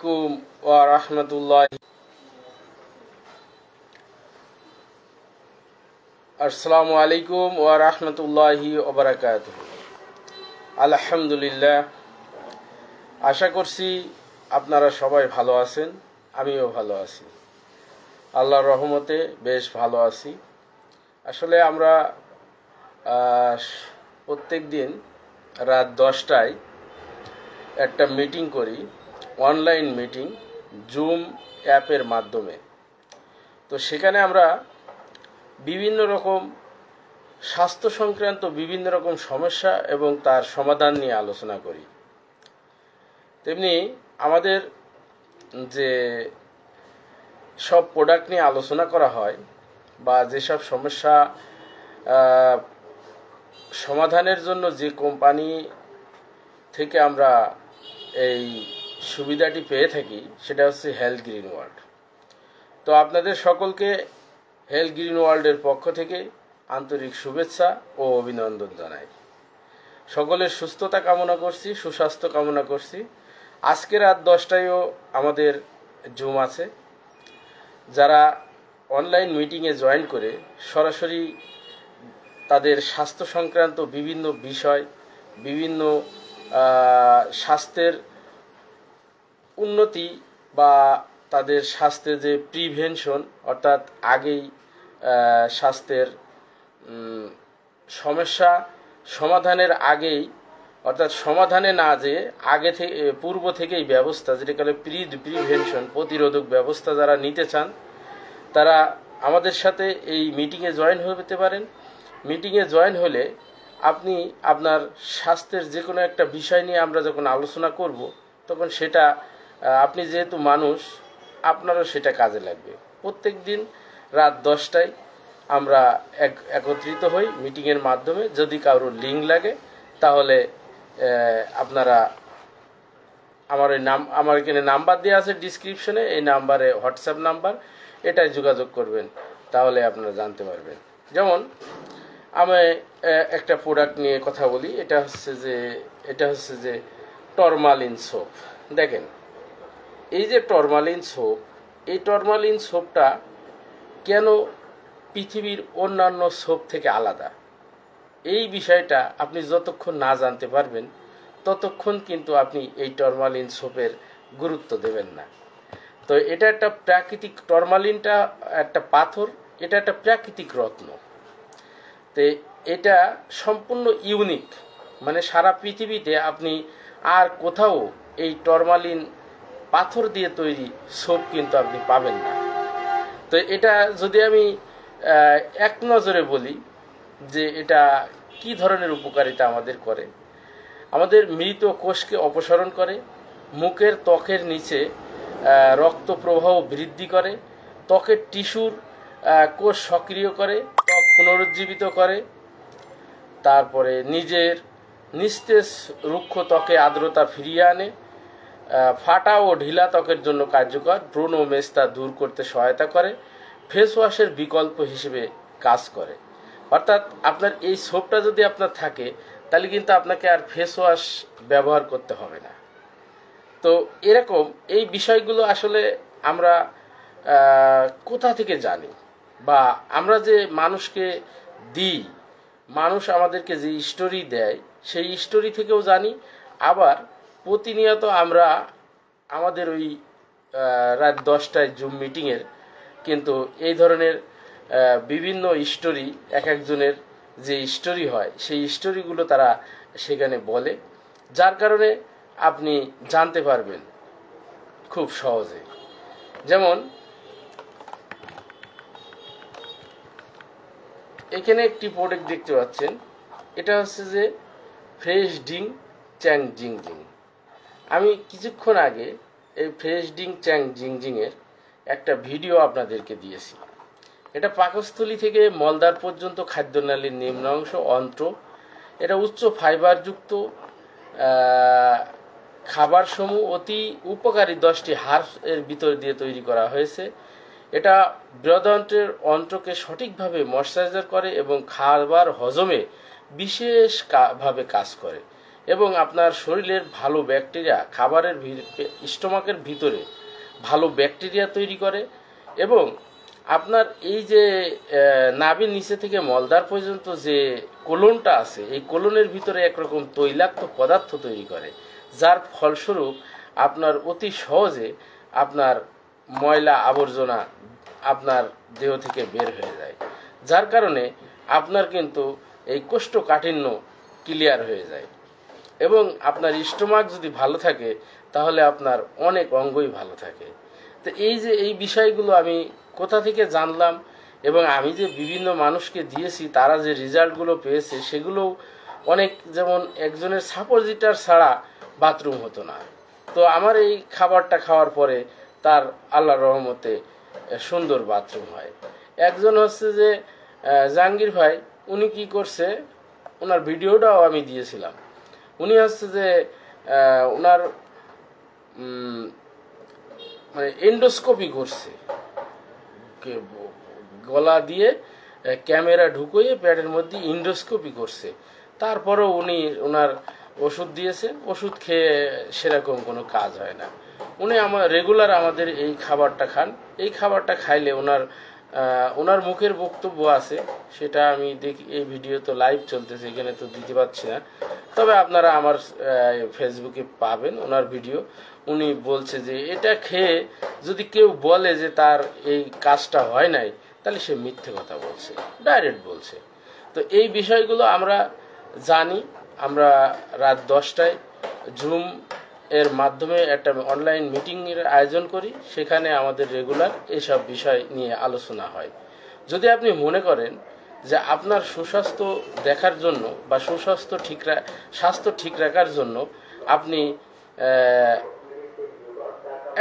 আলাইকুম ওয়া রাহমাতুল্লাহ। আসসালামু আলাইকুম ওয়া রাহমাতুল্লাহি ওয়া বারাকাতুহু। আলহামদুলিল্লাহ, আশা করছি আপনারা সবাই ভালো আছেন, আমিও ভালো আছি। আল্লাহর রহমতে বেশ ভালো আছি। আসলে আমরা প্রত্যেক দিন রাত 10টায় একটা মিটিং করি, অনলাইন মিটিং, জুম অ্যাপের মাধ্যমে। তো সেখানে আমরা বিভিন্ন রকম স্বাস্থ্য সংক্রান্ত বিভিন্ন রকম সমস্যা এবং তার সমাধান নিয়ে আলোচনা করি। তেমনি আমাদের যে সব প্রোডাক্ট নিয়ে আলোচনা করা হয় বা যেসব সমস্যা সমাধানের জন্য যে কোম্পানি থেকে আমরা এই সুবিধাটি পেয়ে থাকি সেটা হচ্ছে হেলথ গ্রিন ওয়ার্ল্ড। তো আপনাদের সকলকে হেলথ গ্রিন ওয়ার্ল্ডের পক্ষ থেকে আন্তরিক শুভেচ্ছা ও অভিনন্দন জানাই। সকলের সুস্থতা কামনা করছি, সুস্বাস্থ্য কামনা করছি। আজকে রাত 10টায়ও আমাদের জুম আছে। যারা অনলাইন মিটিংয়ে জয়েন করে সরাসরি তাদের স্বাস্থ্য সংক্রান্ত বিভিন্ন বিষয়, বিভিন্ন স্বাস্থ্যের উন্নতি বা তাদের স্বাস্থ্যের যে প্রিভেনশন, অর্থাৎ আগেই স্বাস্থ্যের সমস্যা সমাধানের আগেই, অর্থাৎ সমাধানে না যে আগে থেকে পূর্ব থেকেই ব্যবস্থা, যেটা বলে প্রিভেনশন, প্রতিরোধক ব্যবস্থা যারা নিতে চান তারা আমাদের সাথে এই মিটিংয়ে জয়েন হতে পারেন। মিটিংয়ে জয়েন হলে আপনি আপনার স্বাস্থ্যের যে কোনো একটা বিষয় নিয়ে আমরা যখন আলোচনা করব তখন সেটা আপনি যেহেতু মানুষ, আপনারও সেটা কাজে লাগবে। প্রত্যেক দিন রাত 10টায় আমরা একত্রিত হই মিটিংয়ের মাধ্যমে। যদি কারোর লিঙ্ক লাগে তাহলে আপনারা আমার এখানে নাম্বার দেওয়া আছে ডিসক্রিপশনে, এই নাম্বারে হোয়াটসঅ্যাপ নাম্বার, এটাই যোগাযোগ করবেন, তাহলে আপনারা জানতে পারবেন। যেমন আমি একটা প্রোডাক্ট নিয়ে কথা বলি, এটা হচ্ছে যে টরমালিন সোপ। দেখেন, এই যে টরমালিন সোপ, এই টরমালিন সোপটা কেন পৃথিবীর অন্যান্য সোপ থেকে আলাদা, এই বিষয়টা আপনি যতক্ষণ না জানতে পারবেন ততক্ষণ কিন্তু আপনি এই টরমালিন সোপের গুরুত্ব দেবেন না। তো এটা একটা প্রাকৃতিক, টরমালিনটা একটা পাথর, এটা একটা প্রাকৃতিক রত্ন। তো এটা সম্পূর্ণ ইউনিক, মানে সারা পৃথিবীতে আপনি আর কোথাও এই টরমালিন পাথর দিয়ে তৈরি সোপ কিন্তু আপনি পাবেন না। তো এটা যদি আমি এক নজরে বলি যে এটা কি ধরনের উপকারিতা আমাদের করে, আমাদের মৃত কোষকে অপসারণ করে, মুখের ত্বকের নিচে রক্ত প্রবাহ বৃদ্ধি করে, ত্বকের টিস্যুর কোষ সক্রিয় করে, ত্বক পুনরুজ্জীবিত করে, তারপরে নিজের নিস্তেজ রুক্ষ ত্বকে আর্দ্রতা ফিরিয়ে আনে, ফাটা ও ঢিলা ত্বকের জন্য কার্যকর, ব্রণ ও মেস্তা দূর করতে সহায়তা করে, ফেস ওয়াশের বিকল্প হিসেবে কাজ করে। অর্থাৎ আপনার এই সোপটা যদি আপনার থাকে তাহলে কিন্তু আপনাকে আর ফেস ওয়াশ ব্যবহার করতে হবে না। তো এরকম এই বিষয়গুলো আসলে আমরা কোথা থেকে জানি, বা আমরা যে মানুষকে দিই, মানুষ আমাদেরকে যে স্টোরি দেয় সেই স্টোরি থেকেও জানি। আবার প্রতিনিয়ত আমরা আমাদের ওই রাত 10টায় জুম মিটিংয়ের কিন্তু এই ধরনের বিভিন্ন স্টোরি, এক একজনের যে স্টোরি হয় সেই স্টোরিগুলো তারা সেখানে বলে, যার কারণে আপনি জানতে পারবেন খুব সহজে। যেমন এখানে একটি প্রোডাক্ট দেখতে পাচ্ছেন, এটা হচ্ছে যে ফ্রেশ ডিং চ্যাং জিংজিং। আমি কিছুক্ষণ আগে এই ফ্রেশ ডিং চ্যাং জিংজিংয়ের একটা ভিডিও আপনাদেরকে দিয়েছি। এটা পাকস্থলী থেকে মলদ্বার পর্যন্ত খাদ্যনালীর নিম্ন অংশ অন্ত্র, এটা উচ্চ ফাইবারযুক্ত খাবারসমূহ অতি উপকারী 10টি হার্ব এর ভিতর দিয়ে তৈরি করা হয়েছে। এটা বৃহদন্ত্রের অন্ত্রকে সঠিকভাবে ময়শ্চারাইজার করে এবং খাবার হজমে বিশেষভাবে কাজ করে। এবং আপনার শরীরের ভালো ব্যাকটেরিয়া খাবারের স্টোমাকের ভিতরে ভালো ব্যাকটেরিয়া তৈরি করে এবং আপনার এই যে নাভির নিচে থেকে মলদ্বার পর্যন্ত যে কোলনটা আছে এই কোলনের ভিতরে একরকম তৈলাক্ত পদার্থ তৈরি করে, যার ফলস্বরূপ আপনার অতি সহজে আপনার ময়লা আবর্জনা আপনার দেহ থেকে বের হয়ে যায়, যার কারণে আপনার কিন্তু এই কোষ্ঠকাঠিন্য ক্লিয়ার হয়ে যায়। এবং আপনার স্টোমাক যদি ভালো থাকে তাহলে আপনার অনেক অঙ্গই ভালো থাকে। তো এই যে এই বিষয়গুলো আমি কোথা থেকে জানলাম এবং আমি যে বিভিন্ন মানুষকে দিয়েছি তারা যে রেজাল্টগুলো পেয়েছে সেগুলো অনেক, যেমন একজনের সাপোজিটার ছাড়া বাথরুম হতো না, তো আমার এই খাবারটা খাওয়ার পরে তার আল্লাহর রহমতে সুন্দর বাথরুম হয়। একজন হচ্ছে যে জাহাঙ্গীর ভাই, উনি কি করছে, ওনার ভিডিওটাও আমি দিয়েছিলাম। উনি হচ্ছে যে ওনার মানে এন্ডোস্কোপি করছে, গলা দিয়ে ক্যামেরা ঢুকিয়ে পেটের মধ্যে এন্ডোস্কোপি করছে, তারপরেও উনি ওনার ওষুধ দিয়েছে, ওষুধ খেয়ে সেরকম কোনো কাজ হয় না। উনি রেগুলার আমাদের এই খাবারটা খান। এই খাবারটা খাইলে ওনার মুখের বক্তব্য আছে, সেটা আমি দেখি, এই ভিডিও তো লাইভ চলতেছে এখানে তো দিতে পারছি না, তবে আপনারা আমার ফেসবুকে পাবেন ওনার ভিডিও। উনি বলছে যে এটা খেয়ে যদি কেউ বলে যে তার এই কাজটা হয় নাই তাহলে সে মিথ্যে কথা বলছে, ডাইরেক্ট বলছে। তো এই বিষয়গুলো আমরা জানি। আমরা রাত 10টায় জুম এর মাধ্যমে একটা অনলাইন মিটিংয়ের আয়োজন করি, সেখানে আমাদের রেগুলার এইসব বিষয় নিয়ে আলোচনা হয়। যদি আপনি মনে করেন যে আপনার সুস্বাস্থ্য দেখার জন্য বা স্বাস্থ্য ঠিক রাখার জন্য আপনি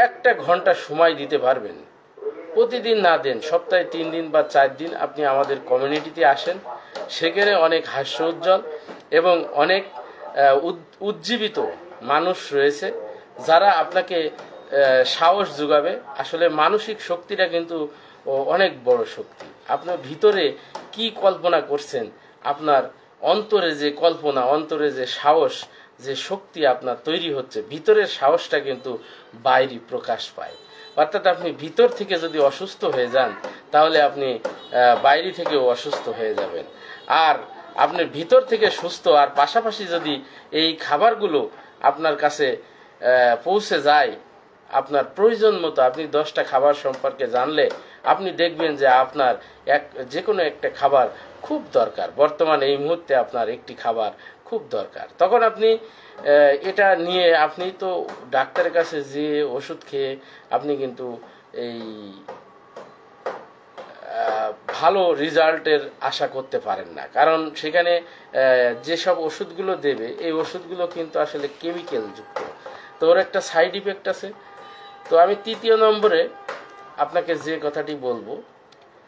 1 ঘন্টা সময় দিতে পারবেন, প্রতিদিন না দেন, সপ্তাহে 3 দিন বা 4 দিন আপনি আমাদের কমিউনিটিতে আসেন, সেখানে অনেক হাস্যোজ্জ্বল এবং অনেক উজ্জীবিত মানুষ রয়েছে যারা আপনাকে সাহস যোগাবে। আসলে মানসিক শক্তিটা কিন্তু অনেক বড় শক্তি। আপনার ভিতরে কি কল্পনা করছেন, আপনার অন্তরে যে কল্পনা, অন্তরে যে সাহস, যে শক্তি আপনার তৈরি হচ্ছে, ভিতরের সাহসটা কিন্তু বাইরে প্রকাশ পায়। অর্থাৎ আপনি ভিতর থেকে যদি অসুস্থ হয়ে যান তাহলে আপনি বাইরে থেকেও অসুস্থ হয়ে যাবেন। আর আপনি ভিতর থেকে সুস্থ, আর পাশাপাশি যদি এই খাবারগুলো আপনার কাছে পৌঁছে যায় আপনার প্রয়োজন মতো, আপনি 10টা খাবার সম্পর্কে জানলে আপনি দেখবেন যে আপনার যে কোনো একটা খাবার খুব দরকার, বর্তমানে এই মুহূর্তে আপনার একটি খাবার খুব দরকার। তখন আপনি এটা নিয়ে আপনি তো ডাক্তারের কাছে যে ওষুধ খেয়ে আপনি কিন্তু এই ভালো রেজাল্টের আশা করতে পারেন না, কারণ সেখানে যেসব ওষুধগুলো দেবে এই ওষুধগুলো কিন্তু আসলে কেমিক্যাল যুক্ত, তো ওর একটা সাইড ইফেক্ট আছে। তো আমি 3য় নম্বরে আপনাকে যে কথাটি বলবো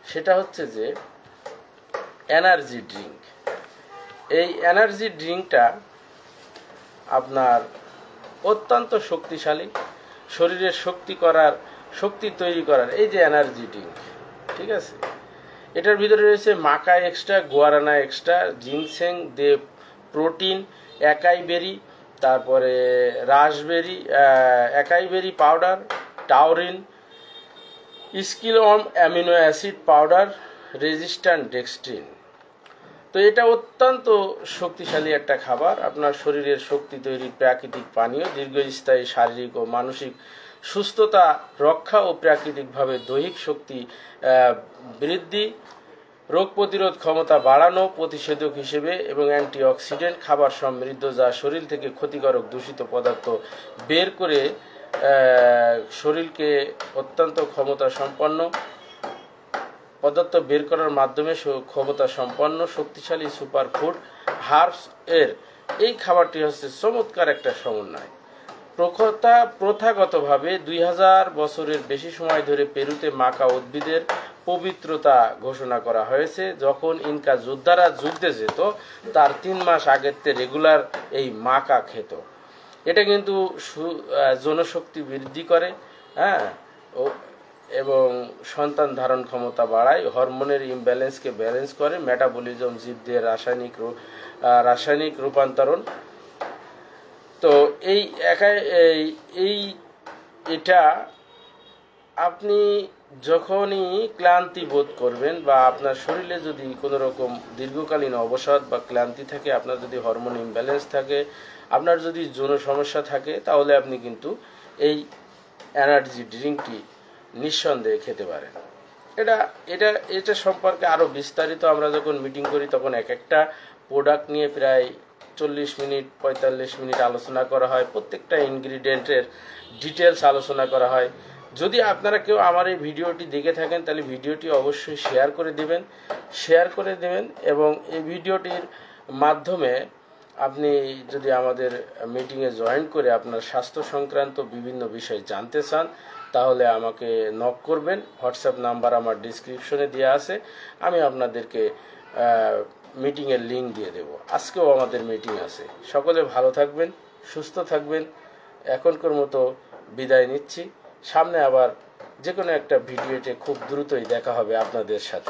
সেটা হচ্ছে যে এনার্জি ড্রিঙ্ক। এই এনার্জি ড্রিঙ্কটা আপনার অত্যন্ত শক্তিশালী, শরীরের শক্তি তৈরি করার এই যে এনার্জি ড্রিঙ্ক, ঠিক আছে, এটার ভিতরে রয়েছে maca extra, guarana extra, ginseng, দে প্রোটিন, একাই বেরি, তারপরে raspberry, acai berry powder, taurine, স্কিলম amino acid powder, resistant dextrin. তো এটা অত্যন্ত শক্তিশালী একটা খাবার, আপনার শরীরের শক্তি তৈরির প্রাকৃতিক পানীয়, দীর্ঘস্থায়ী শারীরিক ও মানসিক সুস্থতা রক্ষা ও প্রাকৃতিকভাবে দৈহিক শক্তি বৃদ্ধি, রোগ প্রতিরোধ ক্ষমতা বাড়ানো, প্রতিষেধক হিসেবে এবং অ্যান্টিঅক্সিডেন্ট খাবার সমৃদ্ধ, যা শরীর থেকে ক্ষতিকারক দূষিত পদার্থ বের করে শরীরকে অত্যন্ত ক্ষমতা সম্পন্ন পদার্থ বের করার মাধ্যমে ক্ষমতা সম্পন্ন শক্তিশালী সুপার ফুড হার্বস এর এই খাবারটি হচ্ছে চমৎকার একটা সমন্বয়। প্রথাগতভাবে 2000 বছরের বেশি সময় ধরে পেরুতে মাকা উদ্ভিদের পবিত্রতা ঘোষণা করা হয়েছে। যখন ইনকা যোদ্ধারা যুদ্ধে যেত তার 3 মাস আগের রেগুলার এই মাকা খেত। এটা কিন্তু জনশক্তি বৃদ্ধি করে, হ্যাঁ, এবং সন্তান ধারণ ক্ষমতা বাড়ায়, হরমোনের ইমব্যালেন্সকে ব্যালেন্স করে, মেটাবলিজম জীবদের রাসায়নিক রূপান্তরণ তো এই একাই এই এটা আপনি যখনই ক্লান্তি বোধ করবেন বা আপনার শরীরে যদি কোনো রকম দীর্ঘকালীন অবসাদ বা ক্লান্তি থাকে, আপনার যদি হরমোন ইমব্যালেন্স থাকে, আপনার যদি যৌন সমস্যা থাকে, তাহলে আপনি কিন্তু এই এনার্জি ড্রিঙ্কটি নিঃসন্দেহে খেতে পারেন। এটা এটা এটা সম্পর্কে আরও বিস্তারিত আমরা যখন মিটিং করি তখন এক একটা প্রোডাক্ট নিয়ে প্রায় 40 মিনিট 45 মিনিট আলোচনা করা হয়, প্রত্যেকটা ইনগ্রিডিয়েন্টের ডিটেলস আলোচনা করা হয়। যদি আপনারা কেউ আমার এই ভিডিওটি দেখে থাকেন তাহলে ভিডিওটি অবশ্যই শেয়ার করে দেবেন এবং এই ভিডিওটির মাধ্যমে আপনি যদি আমাদের মিটিংয়ে জয়েন করে আপনার স্বাস্থ্য সংক্রান্ত বিভিন্ন বিষয় জানতে চান তাহলে আমাকে নক করবেন। হোয়াটসঅ্যাপ নাম্বার আমার ডিসক্রিপশনে দেওয়া আছে, আমি আপনাদেরকে মিটিংয়ের লিঙ্ক দিয়ে দেব। আজকেও আমাদের মিটিং আছে। সকলে ভালো থাকবেন, সুস্থ থাকবেন। এখনকার মতো বিদায় নিচ্ছি। সামনে আবার যে কোনো একটা ভিডিওতে খুব দ্রুতই দেখা হবে আপনাদের সাথে।